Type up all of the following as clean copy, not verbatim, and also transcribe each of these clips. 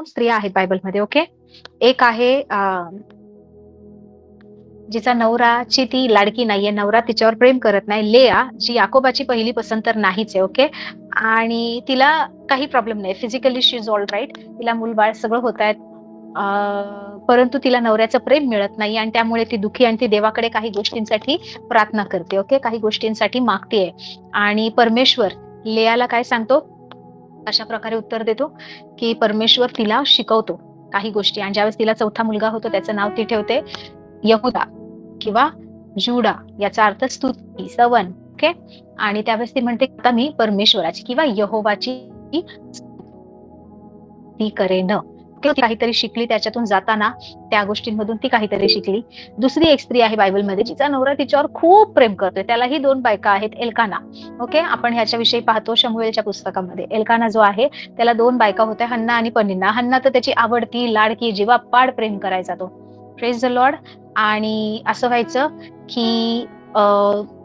दोन स्त्रिया आहेत बायबलमध्ये. ओके, एक आहे जिचा नवराची ती लाडकी नाहीये, नवरा तिच्यावर प्रेम करत नाही, लेया, जी याकोबाची पहिली पसंत तर नाहीच आहे. ओके, आणि तिला काही प्रॉब्लेम नाही, physically she is all right, तिला मूलबाळ सगळं होत आहेत, परंतु तिला नवऱ्याचं प्रेम मिळत नाही आणि त्यामुळे ती दुःखी आणि ती देवाकडे काही गोष्टींसाठी प्रार्थना करते. ओके, काही गोष्टींसाठी मागतेय आणि परमेश्वर लेयाला काय सांगतो, अशा प्रकारे उत्तर देतो की परमेश्वर तिला शिकवतो काही गोष्टी, आणि ज्यावेळेस तिला चौथा मुलगा होतो त्याचं नाव ती ठेवते यहुदा किंवा जुडा, याचा अर्थ स्तुती, स्तवन. ओके, आणि त्यावेळेस ती म्हणते आता मी परमेश्वराची किंवा यहोवाची ती करेन. ती काहीतरी शिकली त्याच्यातून जाताना, त्या गोष्टींमधून ती काहीतरी शिकली. दुसरी एक स्त्री आहे बायबलमध्ये जिचा नवरा तिच्यावर खूप प्रेम करतोय, त्यालाही दोन बायका आहेत, एल्काना. ओके, आपण ह्याच्याविषयी पाहतो शमूएलच्या पुस्तकामध्ये. एल्काना जो आहे त्याला दोन बायका होत्या, हन्ना आणि पनिन्ना. हन्ना तर त्याची आवडती लाडकी जीवापाड प्रेम करायचा तो, प्रेज द लॉर्ड. आणि असं व्हायचं की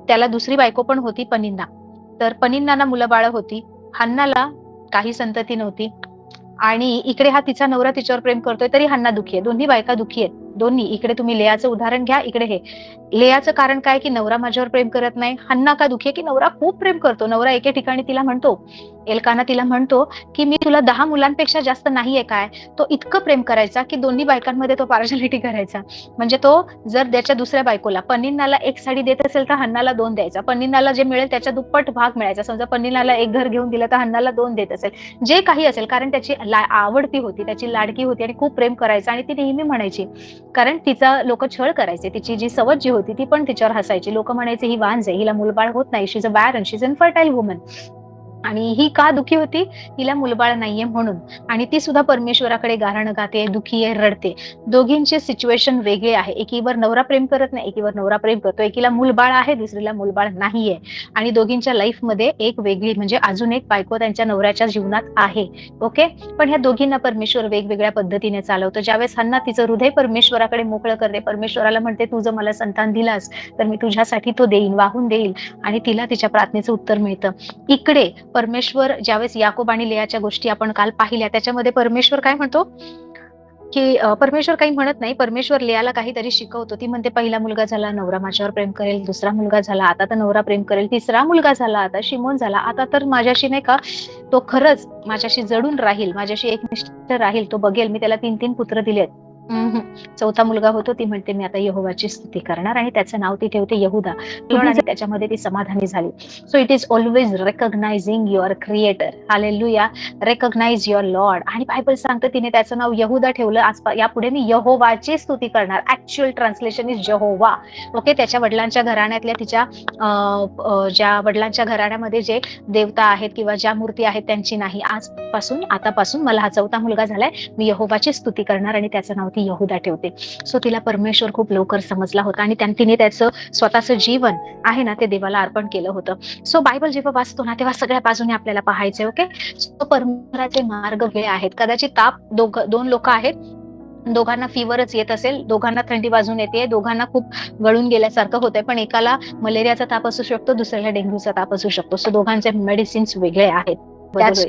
त्याला दुसरी बायको पण होती, पनिन्ना. तर पनिन्नाला मुलं बाळ होती, हन्नाला काही संतती नव्हती, आणि इकडे हा तिचा नवरा तिच्यावर प्रेम करतोय तरी हन्ना दुखी आहे. दोन्ही बायका दुखी आहेत, दोन्ही. इकडे तुम्ही लेयाचं उदाहरण घ्या, इकडे हे. लेयाचं कारण काय की नवरा माझ्यावर प्रेम करत नाही. हन्ना का दुखी आहे की नवरा खूप प्रेम करतो. नवरा एके ठिकाणी तिला म्हणतो, एल्काना तिला म्हणतो की मी तुला 10 मुलांपेक्षा जास्त नाहीये काय. तो इतकं प्रेम करायचा की दोन्ही बायकांमध्ये तो पार्शालिटी करायचा. म्हणजे तो जर त्याच्या दुसऱ्या बायकोला, पनिन्नाला एक साडी देत असेल तर हन्नाला 2 द्यायचा. पनिन्नाला जे मिळेल त्याच्या दुप्पट भाग मिळायचा. समजा पनिन्नाला एक घर घेऊन दिलं तर हन्नाला 2 देत असेल, जे काही असेल, कारण त्याची आवडती होती, त्याची लाडकी होती आणि खूप प्रेम करायचा. आणि ती नेहमी म्हणायची, कारण तिचा लोक छळ करायचे, तिची जी सवत जी होती ती पण तिच्यावर हसायची. लोक म्हणायचे ही वांज आहे, हिला मुलबाळ होत नाही, she is a barren, she is an infertile woman. आणि ही का दुखी होती, हिला मुलबाळ नाहीये म्हणून. आणि ती सुद्धा परमेश्वराकडे गारणं गाते, दुखी आहे, रडते. दोघींचे सिच्युएशन वेगळे आहे. एकीवर नवरा प्रेम करत नाही, एकीवर नवरा प्रेम करतो. एकीला मुलबाळ आहे, दुसरीला मुलबाळ नाहीये. आणि दोघींच्या लाईफमध्ये एक वेगळी म्हणजे अजून एक बायको त्यांच्या नवऱ्याच्या जीवनात आहे. ओके, पण ह्या दोघींना परमेश्वर वेगवेगळ्या पद्धतीने चालवतो. ज्यावेळेस हन्ना तिचं हृदय परमेश्वराकडे मोकळं करते, परमेश्वराला म्हणते तू जर मला संतान दिलास तर मी तुझ्यासाठी तो देईन, वाहून देईल, आणि तिला तिच्या प्रार्थनेचं उत्तर मिळतं. इकडे परमेश्वर ज्यावेळेस याकोब आणि लेयाच्या गोष्टी आपण काल पाहिल्या, त्याच्यामध्ये परमेश्वर काय म्हणतो की परमेश्वर काही म्हणत नाही, परमेश्वर लेयाला काहीतरी शिकवतो. ती म्हणते पहिला मुलगा झाला, नवरा माझ्यावर प्रेम करेल, दुसरा मुलगा झाला, आता तर नवरा प्रेम करेल, तिसरा मुलगा झाला, आता शिमोन झाला, आता तर माझ्याशी नाही का तो खरंच माझ्याशी जडून राहील, माझ्याशी एकनिष्ठ राहील, तो बघेल, मी त्याला 3-3 पुत्र दिलेत. चौथा मुलगा होतो, ती म्हणते मी आता यहोवाची स्तुती करणार, आणि त्याचं नाव ती ठेवते यहुदा, आणि त्याच्यामध्ये ती समाधानी झाली. So it is always recognising your creator. Hallelujah, recognise your lord. आणि बायबल सांगतं तिने त्याचं नाव यहुदा ठेवलं. यापुढे मी यहोवाची स्तुती करणार. Actual translation is जहोवा. ओके, त्याच्या वडिलांच्या घराण्यातल्या तिच्या ज्या वडिलांच्या घराण्यामध्ये जे देवता आहेत किंवा ज्या मूर्ती आहेत त्यांची नाही. आतापासून मला हा चौथा मुलगा झालाय, मी यहोवाची स्तुती करणार, आणि त्याचं नाव ती यहुदा ठेवते. सो तिला परमेश्वर खूप लवकर समजला होता, आणि तिने त्याचं स्वतःचं जीवन आहे ना ते देवाला अर्पण केलं होतं. सो बायबल जेव्हा वाचतो ना तेव्हा सगळ्या बाजूने आपल्याला पाहायचंय. ओके, सो परमेश्वराचे मार्ग वेगळे आहेत. कदाचित ताप दोन लोक आहेत, दोघांना फीवरच येत असेल, दोघांना थंडी वाजून येते, दोघांना खूप गळून गेल्यासारखं होतंय, पण एकाला मलेरियाचा ताप असू शकतो, दुसऱ्याला डेंग्यूचा ताप असू शकतो. सो दोघांचे मेडिसिन्स वेगळे आहेत.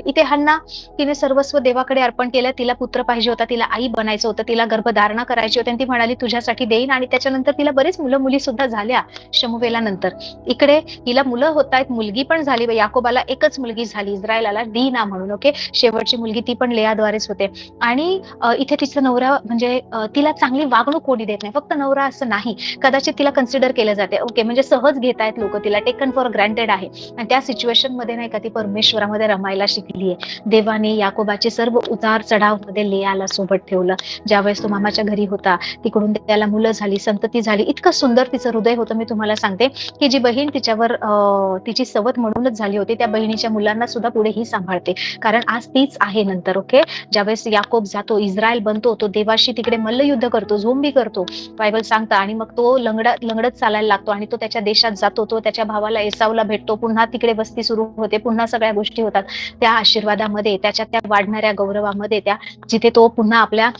इथे हन्ना, तिने सर्वस्व देवाकडे अर्पण केलं. तिला पुत्र पाहिजे होता, तिला आई बनायचं होतं, तिला गर्भधारणा करायची होती, आणि ती म्हणाली तुझ्यासाठी देईन. आणि त्याच्यानंतर तिला बरेच मुलं मुली सुद्धा झाल्या शमूएलानंतर. इकडे हिला मुलं होत आहेत, मुलगी पण झाली. याकोबाला एकच मुलगी झाली, इस्रायलाला दीना म्हणून. ओके, शेवटची मुलगी ती पण लेयाद्वारेच होते. आणि इथे तिचा नवरा म्हणजे तिला चांगली वागणूक कोणी देत नाही, फक्त नवरा असं नाही, कदाचित तिला कन्सिडर केलं जाते. ओके, म्हणजे सहज घेतायत लोक तिला, टेकन फॉर ग्रँटेड आहे. आणि त्या सिच्युएशन मध्ये नाही का ती परमेश्वरामध्ये रमायला शिकलीये. देवाने याकोबाचे सर्व उतार चढाव मध्ये लेयाला सोबत ठेवलं. ज्यावेळेस तो मामाच्या घरी होता, तिकडून त्याला मुलं झाली, संतती झाली. इतकं सुंदर तिचं हृदय होतं. मी तुम्हाला सांगते की जी बहीण तिच्यावर तिची सवत म्हणूनच झाली होती, त्या बहिणीच्या मुलांना सुद्धा पुढे ही सांभाळते, कारण आज तीच आहे नंतर. ओके, ज्यावेळेस याकोब जातो, इस्रायल बनतो, तो देवाशी तिकडे मल्लयुद्ध करतो, झोंबी करतो, बायबल सांगतं. आणि मग तो लंगडत चालायला लागतो, आणि तो त्याच्या देशात जातो, तो त्याच्या भावाला एसावला भेटतो, पुन्हा तिकडे वस्ती सुरू होते, पुन्हा सगळ्या गोष्टी होतात. त्या आशीर्वादामध्ये, त्याच्या त्या वाढणाऱ्या गौरवामध्ये, त्या जिथे तो पुन्हा आपल्या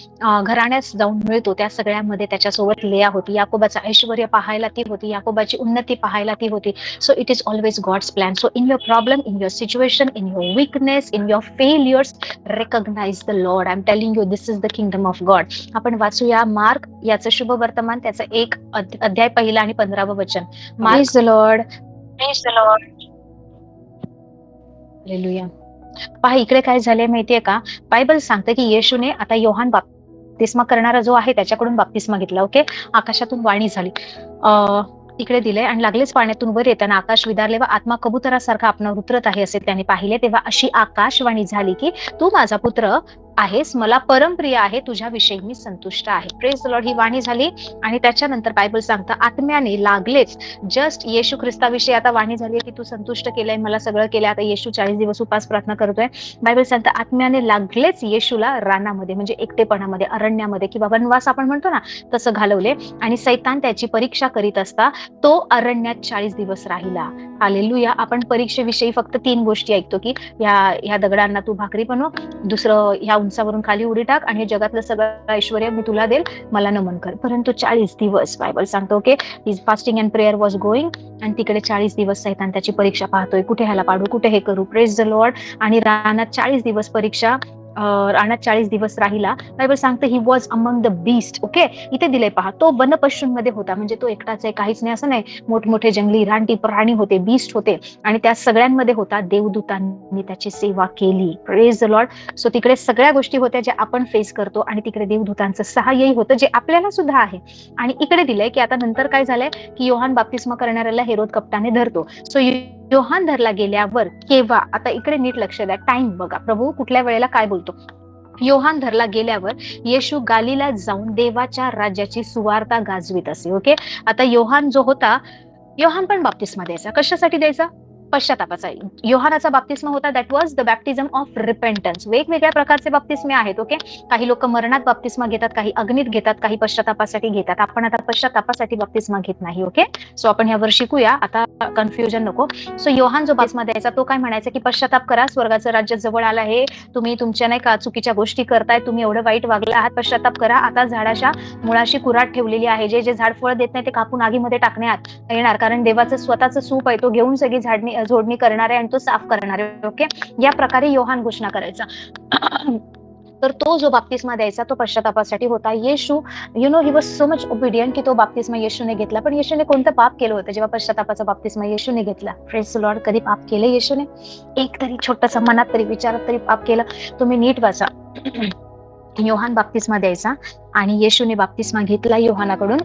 घराण्यास जाऊन मिळतो, त्या सगळ्यामध्ये त्याच्यासोबत लेया होती. याकोबाचं ऐश्वर्य पाहायला ती होती, याकोबाची उन्नती पाहायला ती होती. So it is always God's plan. So in your problem, in your situation, in your weakness, in your failures, recognize the lord. I am telling you, this is the kingdom of God. आपण वाचूया mark याचं शुभ वर्तमान, त्याचं 1 अध्याय 1 आणि 15 वचन. Praise the Lord. Praise the Lord. Hallelujah. पहा इकडे काय झालंय माहितीये का, बायबल सांगतं की येशूने आता योहान बाप्तिस्मा करणारा जो आहे त्याच्याकडून बाप्तिस्मा घेतला. ओके, आकाशातून वाणी झाली. इकडे दिलंय, आणि लागलेच पाण्यातून वर येताना आकाश विदारले व आत्मा कबुतरासारखा आपणावर उतरत आहे असे त्याने पाहिले. तेव्हा अशी आकाशवाणी झाली की तू माझा पुत्र आहेस, मला परमप्रिय आहे, तुझ्याविषयी मी संतुष्ट आहे. Praise the lord. ही वाणी झाली, आणि त्याच्यानंतर बायबल सांगतं आत्म्याने लागलेच, जस्ट येशू ख्रिस्ताविषयी आता वाणी झाली की तू संतुष्ट केलंय, मला सगळं केलंय. आता येशू 40 दिवस उपास प्रार्थना करतोय. बायबल सांगतं आत्म्याने लागलेच येशूला रानामध्ये, म्हणजे एकटेपणामध्ये, अरण्यामध्ये किंवा वनवास आपण म्हणतो ना, तसं घालवले. आणि सैतान त्याची परीक्षा करीत असता तो अरण्यात 40 दिवस राहिला. हालेलुया. आपण परीक्षेविषयी फक्त 3 गोष्टी ऐकतो की ह्या दगडांना तू भाकरी बनव, दुसरं ह्या उंचावरून खाली उडी टाक, आणि हे जगातलं सगळं ऐश्वर्य मी तुला देईल, मला नमन कर. परंतु 40 दिवस बायबल सांगतो okay, his fasting and prayer was going, आणि तिकडे 40 दिवस सैतान त्याची परीक्षा पाहतोय, कुठे ह्याला पाडू, कुठे हे करू. Praise the Lord. आणि रानात 40 दिवस परीक्षा, रानात 40 दिवस राहिला. बायबल सांगतं he was among the beast. Okay, इथे दिलंय पहा, तो वनपशूंमध्ये होता, म्हणजे तो एकटाच आहे, काहीच नाही असं नाही, मोठमोठे जंगली रानटी प्राणी होते, बीस्ट होते, आणि त्या सगळ्यांमध्ये होता. देवदूतांनी त्याची सेवा केली. Praise the lord. सो तिकडे सगळ्या गोष्टी होत्या ज्या आपण फेस करतो, आणि तिकडे देवदूतांचं सहाय्यही होतं जे आपल्याला सुद्धा आहे. आणि इकडे दिलंय की आता नंतर काय झालंय की योहान बाप्तिस्मा करणाऱ्याला हेरोद कपटाने धरतो. सो योहान धरला गेल्यावर केव्हा, आता इकडे नीट लक्ष द्या, टाइम बघा, प्रभू कुठल्या वेळेला काय बोलतो. योहान धरला गेल्यावर येशू गालीला जाऊन देवाच्या राज्याची सुवार्ता गाजवीत असे. ओके, आता योहान जो होता, योहान पण बाप्तिस्मा द्यायचा. कशासाठी द्यायचा? पश्चातापाचा. योहानाचा बाप्तिस्मा होता दॅट वॉज द बॅप्टिझम ऑफ रिपेंटन्स. वेगवेगळ्या प्रकारचे बाप्तिस्मे आहेत. ओके, काही लोक मरणात बाप्तिस्मा घेतात, काही अग्नीत घेतात, काही पश्चातापासाठी घेतात. आपण आता पश्चातापासाठी बाप्तिस्मा घेत नाही. ओके, सो आपण यावर शिकूया, आता कन्फ्युजन नको. सो योहान जो बाप्तिस्मा द्यायचा तो काय म्हणायचा की पश्चाताप करा, स्वर्गाचं राज्य जवळ आलं आहे, तुम्ही तुमच्या नाही का चुकीच्या गोष्टी करताय, तुम्ही एवढं वाईट वागला आहात, पश्चाताप करा. आता झाडाच्या मुळाशी कुऱ्हाड ठेवलेली आहे, जे जे झाड फळ देत नाही ते कापून आगीमध्ये टाकण्यात येणार, कारण देवाचं स्वतःचं सूप आहे, तो घेऊन सगळी जोडणी करणार आहे आणि तो साफ करणार आहे. ओके, या प्रकारे योहान घोषणा करायचा. तर तो जो बाप्तिस्मा द्यायचा तो पश्चातापासाठी होता. Yeshu he was so much obedient की तो बाप्तिस्मा येशूने घेतला. पण येशूने कोणतं पाप केलं होतं जेव्हा पश्चातापाचा बाप्तिस्मा येशूने घेतला? Praise the Lord. कधी पाप केलं येशूने? एक तरी छोटंसं मनात तरी विचारात तरी पाप केलं? तुम्ही नीट वाचा. योहान बाप्तिस्मा द्यायचा आणि येशूने बाप्तिस्मा घेतला योहानाकडून.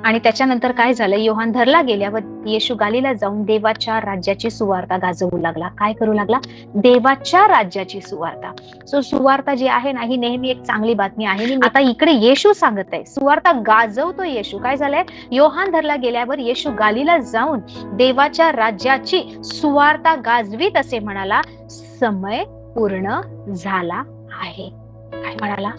आणि त्याच्यानंतर काय झालं, योहान धरला गेल्यावर येशू गालीला जाऊन देवाच्या राज्याची सुवार्ता गाजवू लागला. काय करू लागला? देवाच्या राज्याची सुवार्ता. सो सुवार्ता जी आहे ना, ही नेहमी एक चांगली बातमी आहे. आता इकडे येशू सांगत आहे, सुवार्ता गाजवतो येशू. काय झालंय? योहान धरला गेल्यावर येशू गालीला जाऊन देवाच्या राज्याची सुवार्ता गाजवीत असे म्हणाला, समय पूर्ण झाला आहे. काय म्हणाला?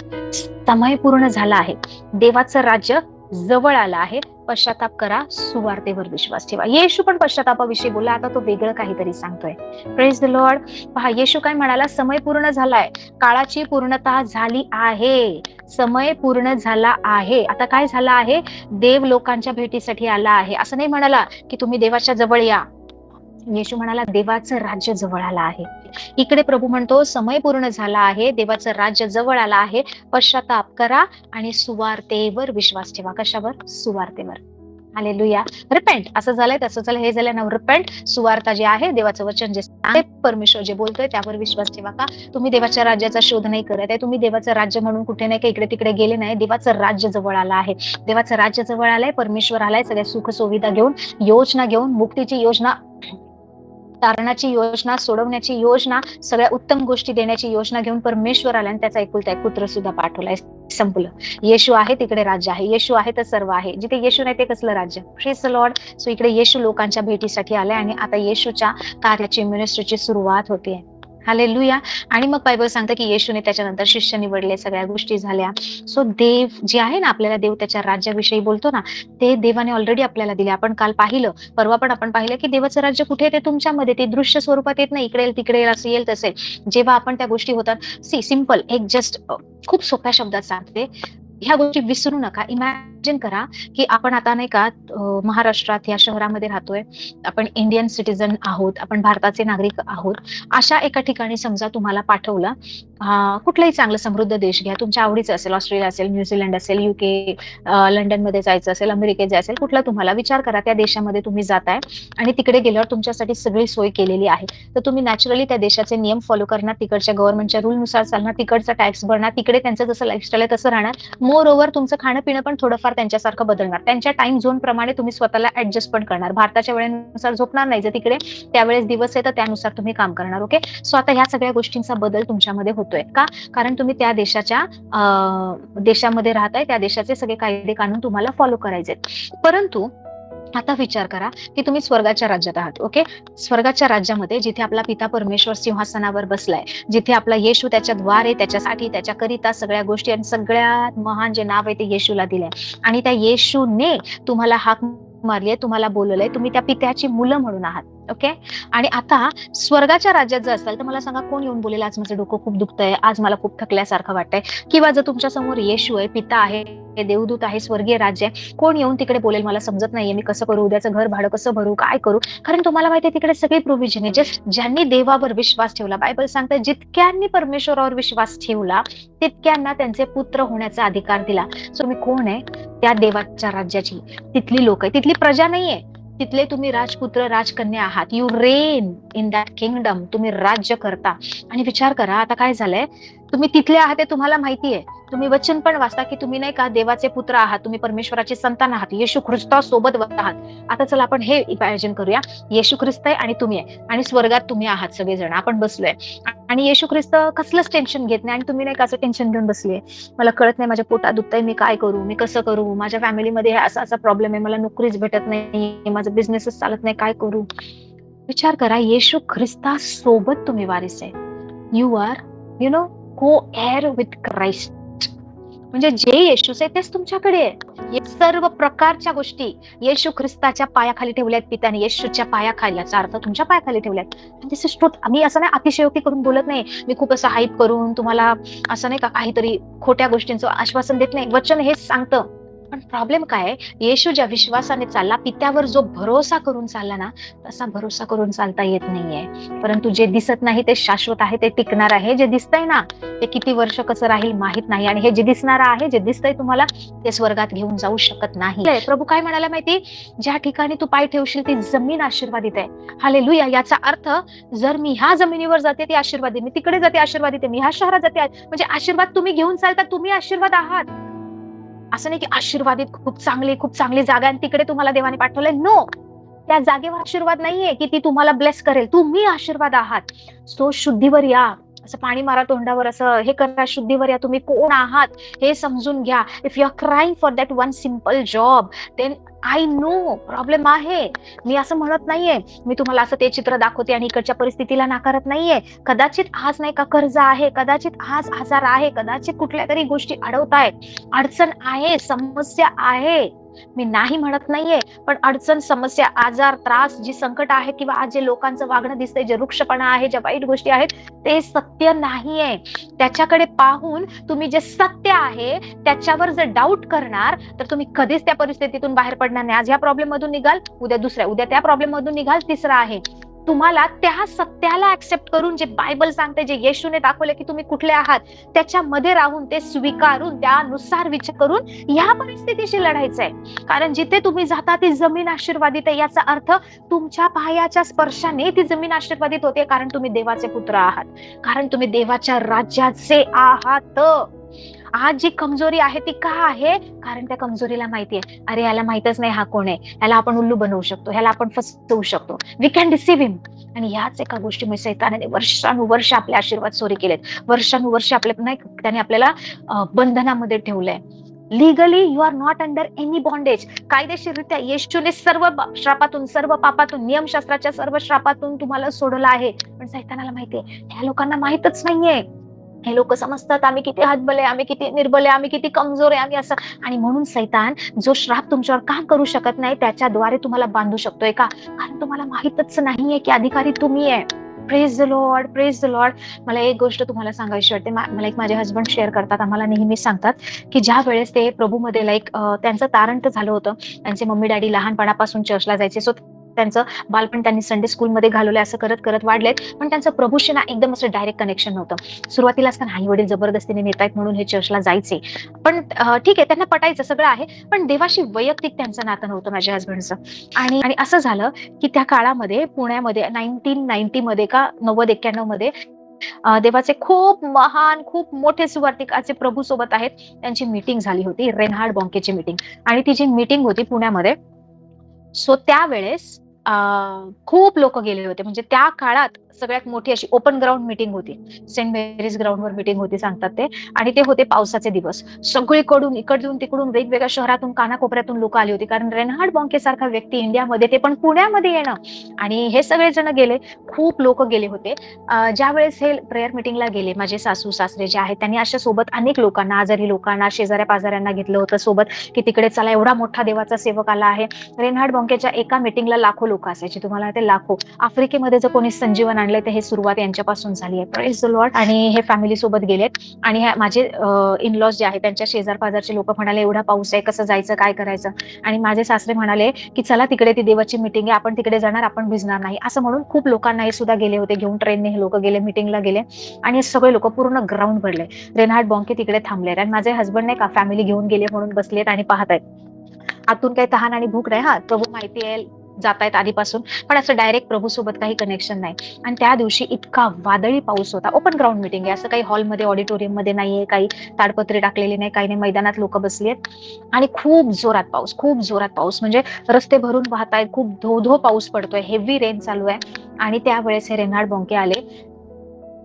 समय पूर्ण झाला आहे, देवाचं राज्य जवळ आला आहे, पश्चाताप करा, सुवार्तेवर विश्वास ठेवा. येशू पण पश्चातापाविषयी बोलला, आता तो वेगळं काहीतरी सांगतोय. Praise the Lord. पहा, येशू काय म्हणाला? समय पूर्ण झालाय, काळाची पूर्णता झाली आहे, समय पूर्ण झाला आहे. आता काय झाला आहे? देव लोकांच्या भेटीसाठी आला आहे. असं नाही म्हणाला की तुम्ही देवाच्या जवळ या. येशू म्हणाला देवाचं राज्य जवळ आला आहे. इकडे प्रभू म्हणतो समय पूर्ण झाला आहे, देवाचं राज्य जवळ आला आहे, पश्चाताप करा आणि सुवार्तेवर विश्वास ठेवा. कशावर? सुवार्तेवर. हालेलुया. रिपेंट. असं झालंय, तसं झालं, हे झालं ना. रिपेंट. सुवार्ता जे आहे, देवाचं वचन जे आहे, परमेश्वर जे बोलतोय त्यावर विश्वास ठेवा. का? तुम्ही देवाच्या राज्याचा शोध नाही करत आहे, तुम्ही देवाचं राज्य म्हणून कुठे नाही का इकडे तिकडे गेले नाही. देवाचं राज्य जवळ आलं आहे, देवाचं राज्य जवळ आलंय, परमेश्वर आलाय सगळ्या सुख सुविधा घेऊन, योजना घेऊन, मुक्तीची योजना, तारणाची योजना, सोडवण्याची योजना, सगळ्या उत्तम गोष्टी देण्याची योजना घेऊन परमेश्वर आला आणि त्याचा एकुलता एक पुत्र सुद्धा पाठवलाय. संपलं. येशू आहे तिकडे राज्य आहे, येशू आहे तर सर्व आहे. जिथे येशू नाही ते कसलं राज्य? Praise the lord. सो इकडे येशू लोकांच्या भेटीसाठी आलाय आणि आता येशूच्या कार्याची, मिनिस्ट्रीची सुरुवात होते. हालेलुया. आणि मग बायबल सांगतं की येशूने त्याच्यानंतर शिष्य निवडले, सगळ्या गोष्टी झाल्या. सो देव जे आहे ना, आपल्याला देव त्याच्या राज्याविषयी बोलतो ना, ते देवाने ऑलरेडी आपल्याला दिले. आपण काल पाहिलं, परवा पण आपण पाहिलं की देवाचं राज्य कुठे आहे? ते तुमच्यामध्ये. ते दृश्य स्वरूपात येत नाही, इकडे येईल, तिकडे येईल, असं येईल तसे. जेव्हा आपण त्या गोष्टी होतात, सिंपल एक जस्ट खूप सोप्या शब्दात सांगते, ह्या गोष्टी विसरू नका. इमॅजिन करा की आपण आता नाही का महाराष्ट्रात या शहरामध्ये राहतोय, आपण इंडियन सिटीजन आहोत, आपण भारताचे नागरिक आहोत. अशा एका ठिकाणी समजा तुम्हाला पाठवलं, कुठलाही चांगलं समृद्ध देश घ्या, तुमच्या आवडीचं असेल, ऑस्ट्रेलिया असेल, न्यूझीलंड असेल, UK, लंडनमध्ये जायचं असेल, अमेरिकेत जायचं असेल, कुठला तुम्हाला विचार करा, त्या देशामध्ये तुम्ही जाताय आणि तिकडे गेल्यावर तुमच्यासाठी सगळी सोय केलेली आहे. तर तुम्ही नॅचरली त्या देशाचे नियम फॉलो करणार, तिकडच्या गव्हर्नमेंटच्या रूलनुसार चालणार, तिकडचा टॅक्स भरणार, तिकडे त्यांचं जसं लाईफस्टाईल आहे तसं राहणार. मोर ओव्हर तुमचं खाणं पिणं पण थोडंफार त्यांच्यासारखं बदलणार. त्यांच्या टाइम झोन प्रमाणे तुम्ही स्वतःला ऍडजस्ट पण करणार. भारताच्या वेळेनुसार झोपणार नाही, जर तिकडे त्यावेळेस दिवस आहे तर त्यानुसार तुम्ही काम करणार. ओके. सो आता ह्या सगळ्या गोष्टींचा बदल तुमच्यामध्ये होतोय का? कारण तुम्ही त्या देशामध्ये राहताय, त्या देशाचे सगळे कायदे कानून तुम्हाला फॉलो करायचे. परंतु आता विचार करा की तुम्ही स्वर्गाच्या राज्यात आहात. ओके. स्वर्गाच्या राज्यामध्ये जिथे आपला पिता परमेश्वर सिंहासनावर बसलाय, जिथे आपला येशू त्याच्या द्वारे, त्याच्यासाठी, त्याच्याकरिता सगळ्या गोष्टी आणि सगळ्यात महान जे नाव आहे ते येशूला दिलंय, आणि त्या येशूने तुम्हाला हाक मारली आहे, तुम्हाला बोलवलंय, तुम्ही त्या पित्याची मुलं म्हणून आहात. ओके. आणि आता स्वर्गाच्या राज्यात जर असाल तर मला सांगा, कोण येऊन बोलेल आज माझं डोकं खूप दुखतंय, आज मला खूप थकल्यासारखं वाटतंय? किंवा जर तुमच्या समोर येशू आहे, पिता आहे, देवदूत आहे, स्वर्गीय राज्य आहे, कोण येऊन तिकडे बोलेल मला समजत नाहीये, मी कसं करू, उद्याचं घर भाडं कसं भरू, काय करू? कारण तुम्हाला माहितीये तिकडे सगळी प्रोव्हिजन आहे. ज्यांनी देवावर विश्वास ठेवला, बायबल सांगतं जितक्यांनी परमेश्वरावर विश्वास ठेवला तितक्यांना त्यांचे पुत्र होण्याचा अधिकार दिला. सो तुम्ही कोण आहे? त्या देवाच्या राज्याची तिथली लोक आहे, तिथली प्रजा नाहीये, तिथले तुम्ही राजपुत्र राजकन्या आहात. You rain in that kingdom. तुम्ही राज्य करता. आणि विचार करा, आता काय झालंय, तुम्ही तिथले आहात हे तुम्हाला माहितीये, तुम्ही वचन पण वाचता की तुम्ही नाही का देवाचे पुत्र आहात, तुम्ही परमेश्वराचे संतान आहात, येशू ख्रिस्तासोबत आहात. आता चला आपण हे इमॅजिन करूया, येशू ख्रिस्त आहे आणि तुम्ही आहे, आणि स्वर्गात तुम्ही आहात सगळेजण, आपण बसलोय, आणि येशू ख्रिस्त कसलंच टेन्शन घेत नाही, आणि तुम्ही नाही का असं टेन्शन घेऊन बसले, मला कळत नाही, माझ्या पोटात दुखतंय, मी काय करू, मी कसं करू, माझ्या फॅमिलीमध्ये असा असा प्रॉब्लेम आहे, मला नोकरीच भेटत नाही, माझं बिझनेसच चालत नाही, काय करू? विचार करा, येशू ख्रिस्तासोबत तुम्ही वारिस आहे. यू आर को एअर विथ क्राइस्ट. म्हणजे जे येशूच आहे तेच तुमच्याकडे आहे. सर्व प्रकारच्या गोष्टी येशू ख्रिस्ताच्या पायाखाली ठेवल्यात पित्याने, येशूच्या पायाखाली, याचा अर्थ तुमच्या पायाखाली ठेवल्यात. दिस इज ट्रूथ. आम्ही असं नाही अतिशयोक्ती करून बोलत नाही, मी खूप असं हाईप करून तुम्हाला असं नाही का काहीतरी खोट्या गोष्टींचं आश्वासन देत नाही. वचन हेच सांगतं. पण प्रॉब्लेम काय, येशू ज्या विश्वासाने चालला, पित्यावर जो भरोसा करून चालला ना, तसा भरोसा करून चालता येत नाहीये. परंतु जे दिसत नाही ते शाश्वत आहे, ते टिकणार आहे. जे दिसतंय ना ते किती वर्ष कसं राहील माहित नाही, आणि हे जे दिसणार आहे, जे दिसतंय तुम्हाला, ते स्वर्गात घेऊन जाऊ शकत नाही. प्रभू काय म्हणाला माहिती, ज्या ठिकाणी तू पाय ठेवशील ती जमीन आशीर्वादित आहे. हालेलुया. याचा अर्थ, जर मी ह्या जमिनीवर जाते ती आशीर्वादित, मी तिकडे जाते आशीर्वादित आहे, मी ह्या शहरात जाते, म्हणजे आशीर्वाद तुम्ही घेऊन चालता, तुम्ही आशीर्वाद आहात. असं नाही की आशीर्वादित खूप चांगली जागा आणि तिकडे तुम्हाला देवाने पाठवलंय. नो, त्या जागेवर आशीर्वाद नाहीये की ती तुम्हाला ब्लेस करेल, तुम्ही आशीर्वाद आहात. सो शुद्धीवर या, असं पाणी मारा तोंडावर, असं हे करा, शुद्धीवर या, तुम्ही कोण आहात हे समजून घ्या. If you are crying for that one simple job, then I no problem आहे. मी असं म्हणत नाहीये, मी तुम्हाला असं ते चित्र दाखवते आणि इकडच्या परिस्थितीला नाकारत नाहीये. कदाचित आज नाही का कर्ज आहे, कदाचित आज आजार आहे, कदाचित कुठल्या तरी गोष्टी अडवतायत, अडचण आहे, समस्या आहे, मी नाही म्हणत नाहीये. पण अडचण, समस्या, आजार, त्रास, जी संकट आहे, किंवा आज जे लोकांचं वागणं दिसतंय, जे रुक्षपणा आहे, ज्या वाईट गोष्टी आहेत, ते सत्य नाहीये. त्याच्याकडे पाहून तुम्ही जे सत्य आहे त्याच्यावर जर डाऊट करणार तर तुम्ही कधीच त्या परिस्थितीतून बाहेर पडणार नाही. आज ह्या प्रॉब्लेम मधून निघाल, उद्या दुसऱ्या, उद्या त्या प्रॉब्लेम मधून निघाल, तिसरा आहे. तुम्हाला त्या सत्याला ऍक्सेप्ट करून, जे बायबल सांगते, जे येशूने दाखवले की तुम्ही कुठले आहात, त्याच्यामध्ये राहून, ते स्वीकारून, त्यानुसार विचार करून ह्या परिस्थितीशी लढायचंय. कारण जिथे तुम्ही जाता ती जमीन आशीर्वादित आहे. याचा अर्थ तुमच्या पायाच्या स्पर्शाने ती जमीन आशीर्वादित होते, कारण तुम्ही देवाचे पुत्र आहात, कारण तुम्ही देवाच्या राज्याचे आहात. आज जी कमजोरी आहे ती का आहे? कारण त्या कमजोरीला माहितीये, अरे याला माहितच नाही हा कोण आहे, याला आपण उल्लू बनवू शकतो, ह्याला आपण फसवू शकतो, वी कॅन डिसीव्ह हिम. आणि ह्याच एका गोष्टीमुळे सैतानाने वर्षानुवर्ष आपले आशीर्वाद चोरी केलेत, वर्षानुवर्ष आपल्या नाही, त्याने आपल्याला बंधनामध्ये ठेवलंय. Legally you are not under any bondage. कायदेशीररित्या येशूने सर्व श्रापातून, सर्व पापातून, नियमशास्त्राच्या सर्व श्रापातून तुम्हाला सोडलं आहे. पण सैतानाला माहितीये, ह्या लोकांना माहितच नाहीये. हे लोक समजतात आम्ही किती हतबल आहे, आम्ही किती निर्बल आहे, आम्ही किती कमजोर आहे, आम्ही असं. आणि म्हणून सैतान जो श्राप तुमच्यावर काम करू शकत नाही त्याच्याद्वारे तुम्हाला बांधू शकतोय का? कारण तुम्हाला माहितच नाहीये की अधिकारी तुम्ही आहे. Praise the Lord, praise the Lord. मला एक गोष्ट तुम्हाला सांगायची वाटते. मला एक माझे हसबंड शेअर करतात, आम्हाला नेहमी सांगतात की ज्या वेळेस ते प्रभूमध्ये त्यांचं तारण झालं होतं. त्यांचे मम्मी डॅडी लहानपणापासून चर्चला जायचे, सो त्यांचं बालपण त्यांनी संडे स्कूलमध्ये घालवले, असं करत करत वाढलेत. पण त्यांचं प्रभूशी ना एकदम असं डायरेक्ट कनेक्शन नव्हतं. सुरुवातीला असताना आई वडील जबरदस्तीने नेतायत म्हणून हे चर्चला जायचे. पण ठीक आहे, त्यांना पटायचं सगळं आहे, पण देवाशी वैयक्तिक त्यांचं नातं नव्हतं माझ्या हसबंडचं. आणि असं झालं की त्या काळामध्ये पुण्यामध्ये 1990 मध्ये का 90-91 मध्ये देवाचे खूप महान, खूप मोठे सुवार्तिकाचे प्रभू सोबत आहेत, त्यांची मीटिंग झाली होती, रेनहार्ड बॉन्केची मीटिंग. आणि ती जी मीटिंग होती पुण्यामध्ये, सो त्यावेळेस खूप लोक गेले होते. म्हणजे त्या काळात सगळ्यात मोठी अशी ओपन ग्राउंड मीटिंग होती. सेंट मेरीज ग्राउंडवर मीटिंग होती सांगतात ते. आणि ते होते पावसाचे दिवस. सगळीकडून, इकडून तिकडून, वेगवेगळ्या शहरातून, कानाकोपऱ्यातून लोक आली होती. कारण रेनहार्ड बॉन्के सारखा व्यक्ती इंडियामध्ये, ते पण पुण्यामध्ये येणं. आणि हे सगळे जण गेले, खूप लोक गेले होते. ज्या वेळेस हे प्रेयर मीटिंगला गेले, माझे सासू सासरे जे आहेत त्यांनी अशा सोबत अनेक लोकांना, आजारी लोकांना, शेजाऱ्या पाजाऱ्यांना घेतलं होतं सोबत, की तिकडे चला एवढा मोठा देवाचा सेवक आला आहे. रेनहार्ड बॉन्केच्या एका मीटिंगला लाखो लोक असायचे. तुम्हाला ते लाखो. आफ्रिकेमध्ये जर कोणी संजीवन आणलंय तर हे सुरुवात यांच्यापासून झाली आहे. Praise the Lord. आणि हे फॅमिली सोबत गेलेत. आणि माझे इन-लॉज जे आहेत त्यांच्या शेजार पाजारचे लोक म्हणाले एवढा पाऊस आहे, कसं जायचं, काय करायचं. आणि माझे सासरे म्हणाले की चला तिकडे ती देवाची मीटिंग आहे, आपण तिकडे जाणार, आपण भिजणार नाही. असं म्हणून खूप लोकांना हे सुद्धा गेले होते घेऊन, ट्रेनने हे लोक गेले, मीटिंगला गेले. आणि सगळे लोक पूर्ण ग्राउंड भरले. रेनहार्ड बॉन्के तिकडे थांबले. आणि माझे हसबंड नाही का फॅमिली घेऊन गेले म्हणून बसलेत आणि पाहतायत. आतून काही तहान आणि भूक नाही, हा प्रभू माहिती आहे, जातायत आधीपासून, पण असं डायरेक्ट प्रभू सोबत काही कनेक्शन नाही. आणि त्या दिवशी इतका वादळी पाऊस होता. ओपन ग्राउंड मीटिंग आहे, असं काही हॉलमध्ये, ऑडिटोरियम मध्ये नाहीये, काही ताडपत्री टाकलेली नाही, काही नाही, मैदानात लोक बसली आहेत. आणि खूप जोरात पाऊस, खूप जोरात पाऊस, म्हणजे रस्ते भरून वाहतायत, खूप धो पाऊस पडतोय, हेवी रेन चालू आहे. आणि त्यावेळेस हे रेनहार्ड बॉन्के आले.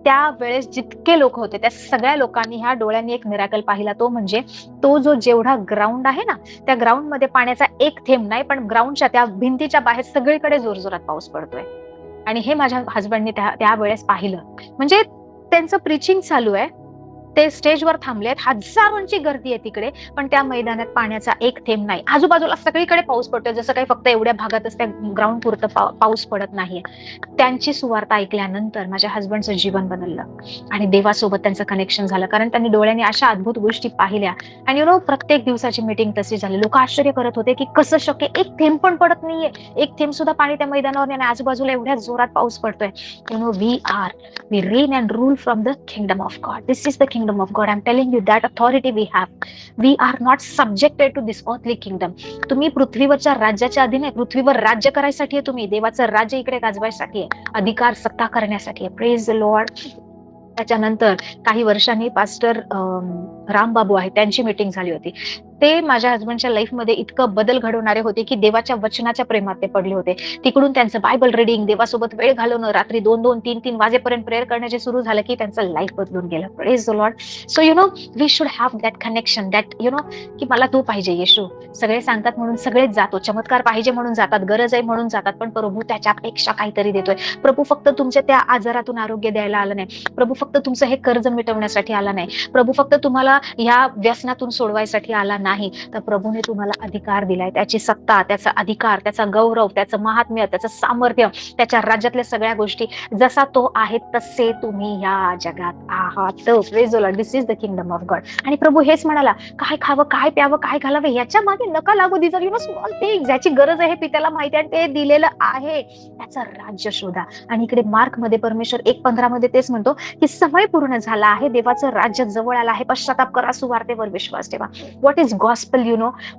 त्यावेळेस जितके लोक होते त्या सगळ्या लोकांनी ह्या डोळ्यांनी एक मिराकल पाहिला. तो म्हणजे तो जो जेवढा ग्राउंड आहे ना, त्या ग्राउंड मध्ये पाण्याचा एक थेंब नाही, पण ग्राउंडच्या त्या भिंतीच्या बाहेर सगळीकडे जोरजोरात पाऊस पडतोय. आणि हे माझ्या हसबंडने त्यावेळेस पाहिलं. म्हणजे त्यांचं प्रीचिंग चालू आहे, ते स्टेजवर थांबलेत, हजारोंची गर्दी आहे तिकडे, पण त्या मैदानात पाण्याचा एक थेंब नाही. आजूबाजूला सगळीकडे पाऊस पडतोय, जसं काही फक्त एवढ्या भागातच त्या ग्राउंड पुरतं पाऊस पडत नाहीये. त्यांची सुवार्ता ऐकल्यानंतर माझ्या हसबंडचं जीवन बदललं आणि देवासोबत त्यांचं कनेक्शन झालं. कारण त्यांनी डोळ्यांनी अशा अद्भुत गोष्टी पाहिल्या. आणि प्रत्येक दिवसाची मीटिंग तशी झाली. लोक आश्चर्य करत होते की कसं शक्य, एक थेंब पण पडत नाहीये, एक थेंब सुद्धा पाणी त्या मैदानावर नाही, आजूबाजूला एवढ्या जोरात पाऊस पडतोय. We reign and rule from the kingdom of God. This is the kingdom of God. I'm telling you that authority we have. We are not subjected to this earthly kingdom. तुम्ही पृथ्वीवरच्या राज्याच्या अधीन आहे. पृथ्वीवर राज्य करायसाठी आहे तुम्ही. देवाचं राज्य इकडे गाजवायसाठी आहे, अधिकार सत्ता करण्यासाठी आहे. Praise the Lord. त्याच्यानंतर काही वर्षांनी पास्टर रामबाबू आहेत, त्यांची मीटिंग झाली होती. ते माझ्या हसबंडच्या लाईफमध्ये इतकं बदल घडवणारे होते की देवाच्या वचनाच्या प्रेमात ते पडले होते. तिकडून त्यांचं बायबल रिडिंग, देवासोबत वेळ घालवणं, रात्री 2-2, 3-3 वाजेपर्यंत प्रेयर करण्याचे सुरू झालं की त्यांचं लाईफ बदलून गेलं. Praise the lord. So we should have that connection, that की मला तू पाहिजे येशू. सगळे सांगतात म्हणून सगळेच जातो, चमत्कार पाहिजे म्हणून जातात, गरज आहे म्हणून जातात, पण प्रभू त्याच्यापेक्षा काहीतरी देतोय. प्रभू फक्त तुमच्या त्या आजारातून आरोग्य द्यायला आलं नाही. प्रभू फक्त तुमचं हे कर्ज मिटवण्यासाठी आला नाही. प्रभू फक्त तुम्हाला ह्या व्यसनातून सोडवायसाठी आला नाही, तर प्रभूने तुम्हाला अधिकार दिलाय. त्याची सत्ता, त्याचा अधिकार, त्याचा गौरव, त्याचं महात्म्य, त्याचं सामर्थ्य, त्याच्या राज्यातल्या सगळ्या गोष्टी, जसा तो आहे तसे तुम्ही या जगात आहात. Praise the Lord. This is the kingdom of God. आणि प्रभू हेच म्हणाला, काय खावं, काय प्यावं, काय घालावं याच्या मागे नका लागू. दिस आर स्मॉल थिंग्स. ज्याची गरज आहे पित्याला माहिती आहे, ते दिलेलं आहे. त्याचं राज्य शोधा. आणि इकडे मार्क मध्ये परमेश्वर 1:15 मध्ये तेच म्हणतो की समय पूर्ण झाला आहे, देवाचं राज्य जवळ आलं आहे, पश्चाताप करा, सुवार्तेवर विश्वास ठेवा. What is gospel?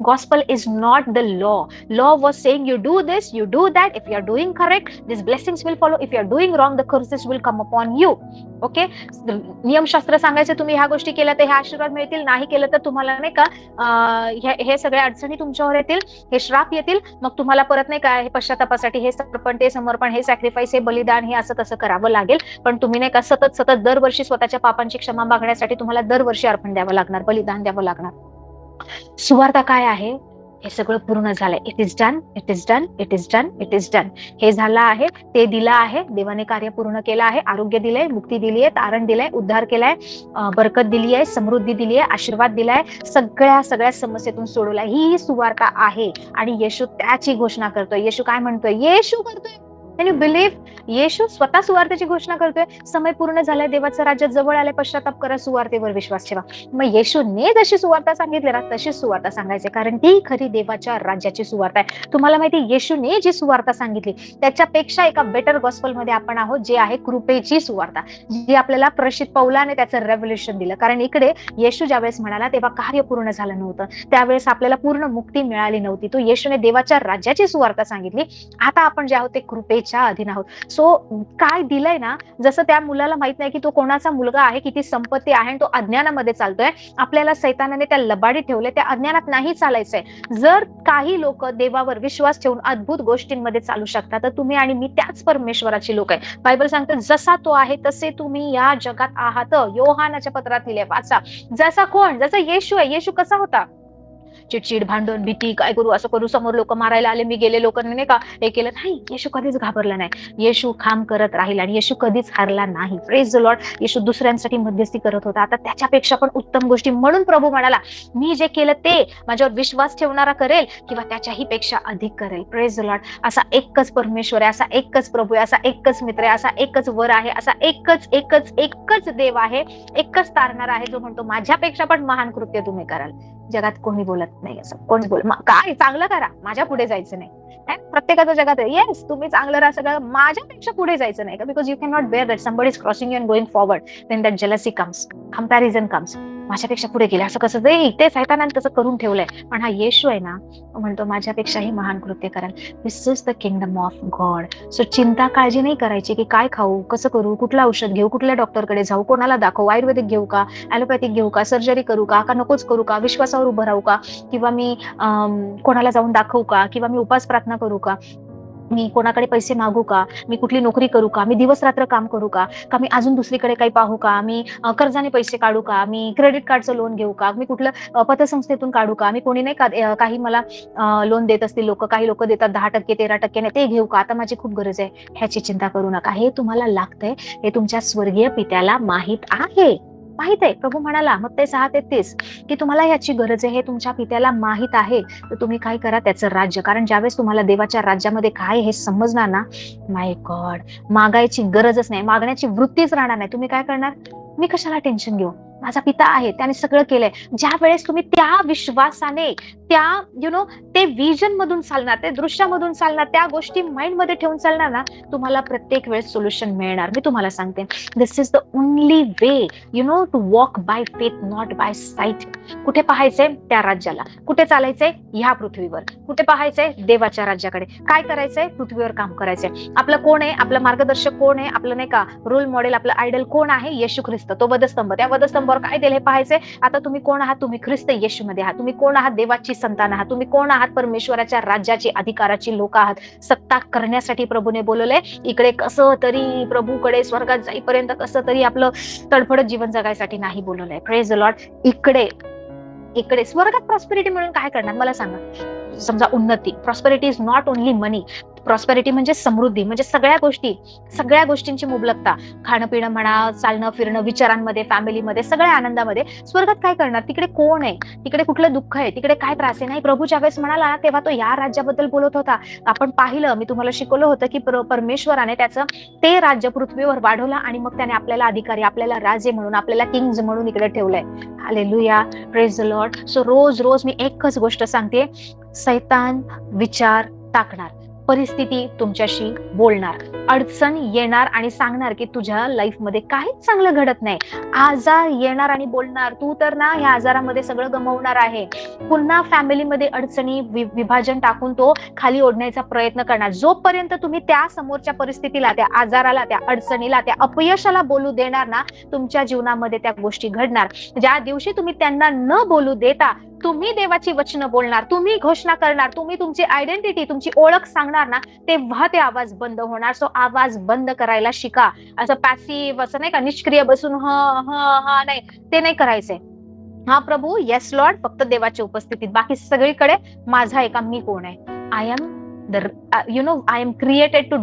Gospel is not the law. Law was saying you do this, you do that. If you are doing correct, these blessings will follow. If you are doing wrong, the curses will come upon you. Okay. नियमशास्त्र सांगायचे तुम्ही ह्या गोष्टी केल्या तर हे आशीर्वाद मिळतील, नाही केलं तर तुम्हाला नाही का हे सगळ्या अडचणी तुमच्यावर येतील, हे श्राप येतील. मग तुम्हाला परत नाही का हे पश्चातापासाठी हे समर्पण, ते समर्पण, हे सॅक्रिफाईस, हे बलिदान, हे असं तसं करावं लागेल. पण तुम्ही नाही का सतत दरवर्षी स्वतःच्या पापांची क्षमा मागण्यासाठी तुम्हाला दरवर्षी अर्पण द्यावं लागणार, बलिदान द्यावं लागणार. सुवार्ता काय आहे? हे सगळं पूर्ण झालंय. It is done, it is done, it is done, it is done. हे झालं आहे, ते दिलं आहे, देवाने कार्य पूर्ण केलं आहे, आरोग्य दिलंय, मुक्ती दिलीये, तारण दिलंय, उद्धार केलाय, बरकत दिली आहे, समृद्धी दिली आहे, आशीर्वाद दिलाय, सगळ्या समस्येतून सोडवलाय. ही सुवार्ता आहे आणि येशू त्याची घोषणा करतोय. येशू काय म्हणतोय? येशू करतोय. Can you believe? येशू स्वतः सुवार्तेची घोषणा करतोय. समय पूर्ण झालाय, देवाचं राज्य जवळ आलंय, पश्चाताप करा, सुवार्तेवर विश्वास ठेवा. मग येशूने जशी सुवार्ता सांगितली ना तशीच सुवार्ता सांगायची, कारण ती खरी देवाच्या राज्याची सुवार्ता आहे. तुम्हाला माहिती, येशूने जी सुवार्ता सांगितली त्याच्यापेक्षा एका बेटर गॉस्पलमध्ये आपण आहोत, जे आहे कृपेची सुवार्ता, जी आपल्याला प्रेषित पौलाने त्याचं रेव्होल्युशन दिलं. कारण इकडे येशू ज्यावेळेस म्हणाला तेव्हा कार्य पूर्ण झालं नव्हतं, त्यावेळेस आपल्याला पूर्ण मुक्ती मिळाली नव्हती. तो येशूने देवाच्या राज्याची सुवार्ता सांगितली. आता आपण जे आहोत ते कृपेच्या अधीन आहोत. सो काय दिलंय ना, जसं त्या मुलाला माहित नाही की तो कोणाचा मुलगा आहे, किती संपत्ती आहे, आणि तो अज्ञानामध्ये चालतोय. आपल्याला सैतानाने त्या लबाडीत ठेवले, त्या अज्ञानात नाही चालायचंय. जर काही लोक देवावर विश्वास ठेवून अद्भुत गोष्टींमध्ये चालू शकतात, तर तुम्ही आणि मी त्याच परमेश्वराची लोक आहे. बायबल सांगतं, जसा तो आहे तसे तुम्ही या जगात आहात. योहानाच्या पत्रात लिहिले, वाचा. जसा कोण? जसा येशू आहे. येशू कसा होता? चिडचिड, भांडण, भीती, काय करू, असं करू, समोर लोक मारायला आले, मी गेले, लोकांनी नाही का हे केलं. नाही, येशू कधीच घाबरला नाही. येशू काम करत राहील आणि येशू कधीच हारला नाही. Praise the Lord. येशू दुसऱ्यांसाठी मध्यस्थी करत होता. आता त्याच्यापेक्षा पण उत्तम गोष्टी, म्हणून प्रभू म्हणाला, मी जे केलं ते माझ्यावर विश्वास ठेवणारा करेल किंवा त्याच्याही पेक्षा अधिक करेल. Praise the Lord. असा एकच परमेश्वर आहे, असा एकच प्रभू आहे, असा एकच मित्र आहे, असा एकच वर आहे, असा एकच देव आहे, एकच तारणार आहे, जो म्हणतो माझ्यापेक्षा पण महान कृत्य तुम्ही कराल. जगात कोणी बोलत नाही असं. कोणी काय चांगलं करा, माझ्या पुढे जायचं नाही. प्रत्येकाच्या जगात आहे, येस तुम्ही चांगलं राहा, सगळं, माझ्यापेक्षा पुढे जायचं नाही का? Because you can not bear that somebody is crossing you and going forward. Then that jealousy comes, comparison comes. माझ्यापेक्षा पुढे गेले, असं कसं? ते सैतानाने तसं करून ठेवलंय. पण हा येशू आहे ना, म्हणतो माझ्यापेक्षाही महान कृत्य कराल. This is the kingdom of god. So चिंता काळजी नाही करायची की काय खाऊ, कसं करू, कुठलं औषध घेऊ, कुठल्या डॉक्टरकडे जाऊ, कोणाला दाखवू, आयुर्वेदिक घेऊ का, ॲलोपॅथिक घेऊ का, सर्जरी करू का नकोच करू का, विश्वासावर उभं राहू का, किंवा मी कोणाला जाऊन दाखवू का, किंवा मी उपास प्रार्थना करू का, मी कोणाकडे पैसे मागू का, मी कुठली नोकरी करू का, मी दिवस रात्र काम करू का मी अजून दुसरीकडे काही पाहू का, मी कर्जाने पैसे काढू का, मी क्रेडिट कार्डचं लोन घेऊ का, मी कुठलं पतसंस्थेतून काढू का, मी कोणी नाही का काही मला लोन देत असतील लोक, काही लोक देतात 10%, 13%, ते घेऊ का, आता माझी खूप गरज आहे. ह्याची चिंता करू नका. हे तुम्हाला लागतंय, हे तुमच्या स्वर्गीय पित्याला माहित आहे. माहित आहे. प्रभू म्हणाला मत्ते 6:33 की तुम्हाला याची गरज आहे, हे तुमच्या पित्याला माहित आहे. तर तुम्ही काय करा, त्याचं राज्य. कारण ज्यावेळेस तुम्हाला देवाच्या राज्यामध्ये काय हे समजणार ना, माय गॉड, मागायची गरजच नाही, मागण्याची वृत्तीच राहणार नाही. तुम्ही काय करणार? मी कशाला टेन्शन घेऊ, माझा पिता आहे, त्याने सगळं केलंय. ज्या वेळेस तुम्ही त्या विश्वासाने, त्या ते विजन मधून चालणार, ते दृश्यामधून चालणार, त्या गोष्टी माइंड मध्ये ठेवून चालणार ना, तुम्हाला प्रत्येक वेळेस सोल्युशन मिळणार. मी तुम्हाला सांगते, this is the only way to walk by faith, not by sight. कुठे पाहायचंय? त्या राज्याला. कुठे चालायचंय? ह्या पृथ्वीवर. कुठे पाहायचंय? देवाच्या राज्याकडे. काय करायचंय? पृथ्वीवर काम करायचंय. आपलं कोण आहे? आपलं मार्गदर्शक कोण आहे? आपलं नाही का रोल मॉडेल, आपलं आयडल कोण आहे? येशू ख्रिस्त, तो वधस्तंभ. त्या वधस्तंभावर काय दिलं हे पाहायचंय. आता तुम्ही कोण आहात? तुम्ही ख्रिस्त येशू मध्ये आहात. तुम्ही कोण आहात? देवाची संतान आहात. तुम्ही कोण आहात? परमेश्वराच्या राज्याची, अधिकाराची लोक आहात. सत्ता करण्यासाठी प्रभूने बोलवलंय. इकडे कसं तरी प्रभूकडे स्वर्गात जाईपर्यंत कसं तरी आपलं तडफडत जीवन जगायसाठी नाही बोलवलंय. Praise the Lord. इकडे स्वर्गात प्रॉस्पेरिटी म्हणून काय करणार मला सांगा. समजा उन्नती, prosperity is not only money. Prosperity म्हणजे समृद्धी, म्हणजे सगळ्या गोष्टींची मुबलकता. खाणं पिणं म्हणा, चालणं फिरणं, विचारांमध्ये, फॅमिलीमध्ये, सगळ्या आनंदामध्ये. स्वर्गात काय करणार? तिकडे कोण आहे? तिकडे कुठलं दुःख आहे? तिकडे काय त्रास आहे? नाही. प्रभू ज्यावेळेस म्हणाला ना, तेव्हा तो या राज्याबद्दल बोलत होता. आपण पाहिलं, मी तुम्हाला शिकवलं होतं की परमेश्वराने त्याचं ते राज्य पृथ्वीवर वाढवलं आणि मग त्याने आपल्याला अधिकारी, आपल्याला राजे म्हणून, आपल्याला किंग्ज म्हणून इकडे ठेवलंय. Hallelujah, praise the lord. So रोज मी एकच गोष्ट सांगते, सैतान विचार टाकणार, परिस्थिती तुमच्याशी बोलणार, अडचण येणार आणि सांगणार की तुझ्या लाईफमध्ये काहीच चांगलं घडत नाही. आजार येणार आणि बोलणार, तू तर ना ह्या आजारामध्ये सगळं गमावणार आहे. पुन्हा फॅमिलीमध्ये अडचणी, विभाजन टाकून तो खाली ओढण्याचा प्रयत्न करणार. जोपर्यंत तुम्ही त्या समोरच्या परिस्थितीला, त्या आजाराला, त्या अडचणीला, त्या अपयशाला बोलू देणार ना, तुमच्या जीवनामध्ये त्या गोष्टी घडणार. ज्या दिवशी तुम्ही त्यांना न बोलू देता तुम्ही देवाची वचनं बोलणार, तुम्ही घोषणा करणार, तुम्ही तुमची आयडेंटिटी, तुमची ओळख सांगणार ना, तेव्हा ते आवाज बंद होणार. सो आवाज बंद करायला शिका. असं पॅसिव्ह, असं नाही का निष्क्रिय बसून ह नाही, ते नाही करायचंय. हा प्रभू, येस लॉर्ड, फक्त देवाच्या उपस्थितीत, बाकी सगळीकडे माझा आहे का, मी कोण आहे. I am I am created to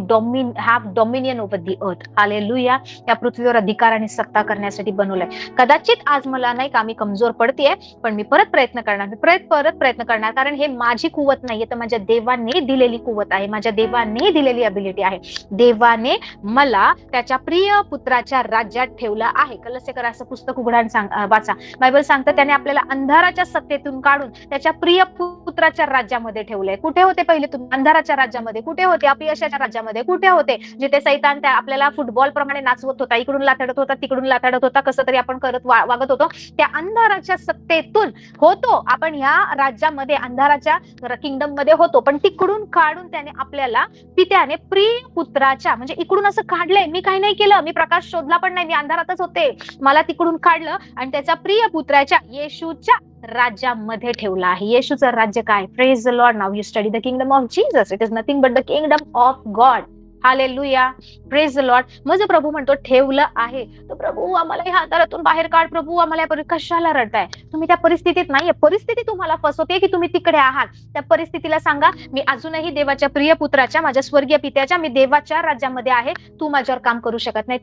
have dominion over the earth. Hallelujah. त्या पृथ्वीवर अधिकार आणि सत्ता करण्यासाठी बनवलंय. कदाचित आज मला नाही का, मी कमजोर पडतेय, पण मी परत प्रयत्न करणार, परत प्रयत्न करणार, कारण हे माझी कुवत नाहीये, तर माझ्या देवाने दिलेली कुवत आहे, माझ्या देवाने दिलेली अबिलिटी आहे. देवाने मला त्याच्या प्रिय पुत्राच्या राज्यात ठेवलं आहे. कलसेकर असं पुस्तक उघडा वाचा. बायबल सांगतं त्याने आपल्याला अंधाराच्या सत्तेतून काढून त्याच्या प्रिय पुत्राच्या राज्यामध्ये ठेवलंय. कुठे होते पहिले तुम्ही? अंधाराच्या राज्यामध्ये. कुठे होते? अपयशाच्या राज्यामध्ये. कुठे होते? जिथे सैतान त्या आपल्याला फुटबॉल प्रमाणे नाचवत होता, इकडून लाथाडत होता, तिकडून लाथाडत होता, कसं तरी आपण करत वागत होतो. त्या अंधाराच्या सत्तेतून होतो आपण ह्या राज्यामध्ये, अंधाराच्या किंगडम मध्ये होतो, पण तिकडून काढून त्याने आपल्याला पित्याने प्रिय पुत्राच्या, म्हणजे इकडून असं काढलंय. मी काही नाही केलं, मी प्रकाश शोधला पण नाही, मी अंधारातच होते, मला तिकडून काढलं आणि त्याच्या प्रिय पुत्राच्या येशूच्या राज्यामध्ये ठेवला आहे. येशूचं राज्य काय? Praise the Lord. Now you study the kingdom of Jesus. It is nothing but the kingdom of God. Hallelujah. Praise the Lord. मग प्रभू म्हणतो ठेवलं आहे, तर प्रभू आम्हाला ह्या अंधारातून बाहेर काढ, प्रभू आम्हाला कशाला रडताय? तुम्ही त्या परिस्थितीत नाहीये, परिस्थिती तुम्हाला फसवते की तुम्ही तिकडे आहात. त्या परिस्थितीला सांगा, मी अजूनही देवाच्या प्रिय पुत्राच्या, माझ्या स्वर्गीय पित्याच्या, मी देवाच्या राज्यामध्ये आहे, तू माझ्यावर काम करू शकत नाही.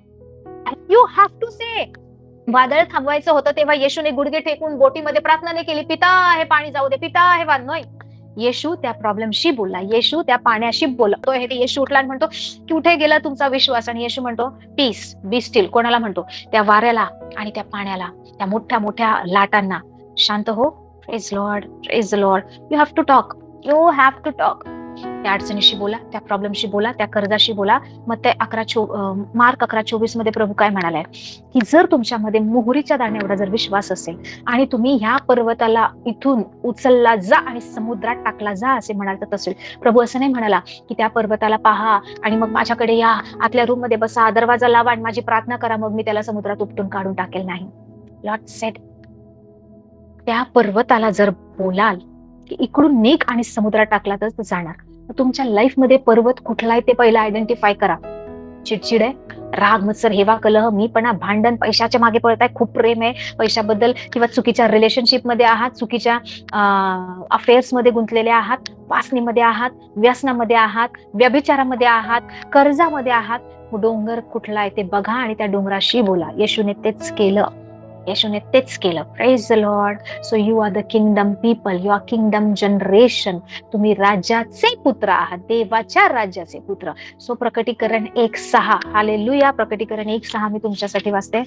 यू हॅव टू से. वादळ थांबवायचं होतं तेव्हा येशूने गुडघे टेकून बोटीमध्ये प्रार्थना नाही केली, पिता हे पाणी जाऊ दे, पिता हे नाही. येशू त्या प्रॉब्लेमशी बोलला, येशू त्या पाण्याशी बोलला. तो हे येशू उठला आणि म्हणतो, कुठे गेला तुमचा विश्वास? आणि येशू म्हणतो, पीस, बी स्टील. कोणाला म्हणतो? त्या वाऱ्याला आणि त्या पाण्याला, त्या मोठ्या मोठ्या लाटांना, शांत हो. Praise lord, praise lord. You have to talk, you have to talk. त्या अडचणीशी बोला, त्या प्रॉब्लेमशी बोला, त्या कर्जाशी बोला. मग ते मार्क 11:24 मध्ये प्रभू काय म्हणालाय, की जर तुमच्यामध्ये मोहरीच्या दाणे एवढा जर विश्वास असेल आणि तुम्ही ह्या पर्वताला इथून उचलला जा आणि समुद्रात टाकला जा असे म्हणाल तर तसे. प्रभू असं नाही म्हणाला की त्या पर्वताला पहा आणि मग माझ्याकडे या, आतल्या रूम मध्ये बसा, दरवाजा लावा आणि माझी प्रार्थना करा, मग मी त्याला समुद्रात उपटून काढून टाकेल. नाही. लॉर्ड सेड, त्या पर्वताला जर बोलाल की इकडून निघ आणि समुद्रात टाकला तर तो जाणार. तुमच्या लाईफ मध्ये पर्वत कुठला आहे ते पहिला आयडेंटिफाय करा. चिडचिड आहे, राग, मत्सर, हेवा, कलह, मीपणा, भांडण, पैशाच्या मागे पळताय, खूप प्रेम आहे पैशाबद्दल, किंवा चुकीच्या रिलेशनशिप मध्ये आहात, चुकीच्या अफेअर्स मध्ये गुंतलेले आहात, वासनीमध्ये आहात, व्यसनामध्ये आहात, व्यभिचारामध्ये आहात, कर्जामध्ये आहात. डोंगर कुठला आहे ते बघा आणि त्या डोंगराशी बोला. येशूने तेच केलं, येशूने तेच केलं. Praise the lord. So you are the kingdom people, you are kingdom generation. तुम्ही राजाचे पुत्र आहात, देवाच्या राज्याचे पुत्र. सो प्रकटीकरण 1:6. हालेलुया. प्रकटीकरण 1:6 मी तुमच्यासाठी वाचते.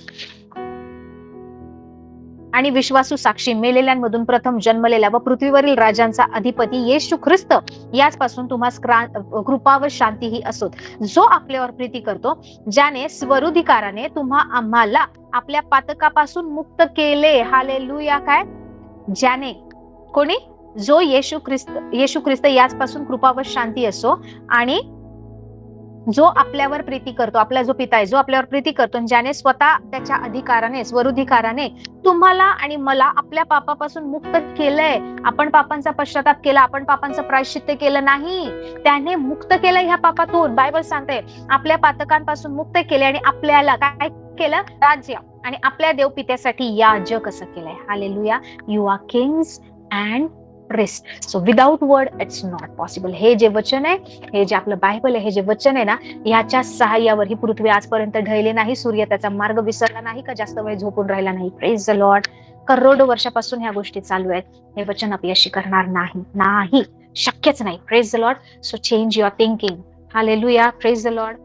आणि विश्वासू साक्षी, मेलेल्यांमधून प्रथम जन्मलेला व पृथ्वीवरील राजांचा अधिपती येशू ख्रिस्त याचपासून तुम्हास कृपा व शांती ही असोत, जो आपल्यावर प्रीती करतो, ज्याने स्वरुधिकाराने आम्हाला आपल्या पातकापासून मुक्त केले. हालेलुया. काय? ज्याने, कोणी? जो येशू ख्रिस्त याचपासून कृपा व शांती असो, आणि जो आपल्यावर प्रीती करतो, आपला जो पिता आहे, जो आपल्यावर प्रीती करतो, ज्याने स्वतः त्याच्या अधिकाराने, स्वरुधिकाराने तुम्हाला आणि मला आपल्या पापापासून मुक्त केलंय. आपण पापांचा पश्चाताप केला, आपण पापांचं प्रायश्चित्त केलं नाही, त्याने मुक्त केलं ह्या पापातून. बायबल सांगते आपल्या पातकांपासून मुक्त केले आणि आपल्याला काय केलं? राज्य आणि आपल्या देवपित्यासाठी याजक असं केलंय. Hallelujah. You are kings and priest. So without word it's not possible. हे जे वचन आहे, हे जे आपलं बायबल आहे, हे जे वचन आहे ना, याच्या सहाय्यावर ही पृथ्वी आजपर्यंत ढळली नाही, सूर्य त्याचा मार्ग विसरला नाही, का जास्त वेळ झोपून राहिला नाही. Praise the Lord. करोडो वर्षापासून ह्या गोष्टी चालू आहेत. हे वचन अपयशी करणार नाही, नाही, शक्यच नाही. Praise the lord. So change your thinking. Hallelujah. Praise the Lord.